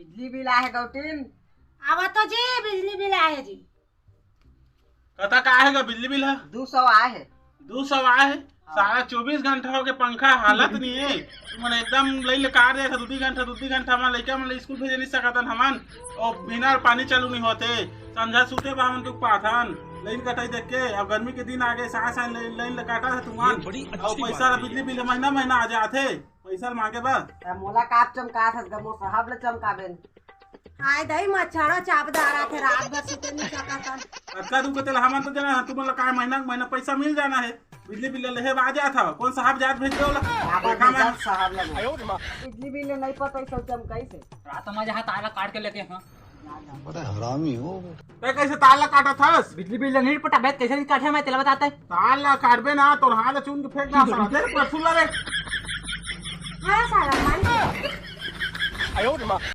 बिजली बिल आहे गौटीन। आवा तो जी बिजली बिल आए जी। कता का आएगा बिजली बिल है? 200 आहे। 200 आए है। सारा 24 घंटा हो के पंखा हालत नहीं है। तुमने एकदम लई ले कार दे था 2 घंटा हमार लइका मन स्कूल भेजे नहीं सकतन हमन और बिना पानी चालू नहीं होते। समझा सुते बा हमन दुख पाथन लाइन कटाई देख के। अब गर्मी के दिन आगे सास लाइन काटा है तुमान और पैसा बिजली बिल महीना महीना आ जाते पैसा मांगे बा। मोला काप चमका था गमो साहब ले चमकाबेन। आए दही मच्छरों चापदार थे रात भर सुते नहीं सकता। अच्छा तू कहते हमन तो जना तुम लोग का महीना पैसा मिल जाना है बिजली बिल ले आ जाता कौन साहब जात भेज दो साहब ले बिजली बिल नहीं पता सब चमकाई से रात में जहाँ ताला काट के लेके हाँ बड़ा हरामी हो। कैसे ताला काटा था? बिजली बिल नहीं पटा बैठ कैसे नहीं काटे मैं तेला बताता है। ताला काटबे ना तो हाथ चुन के फेंक ना साला दे फुला रे। हाँ साला मान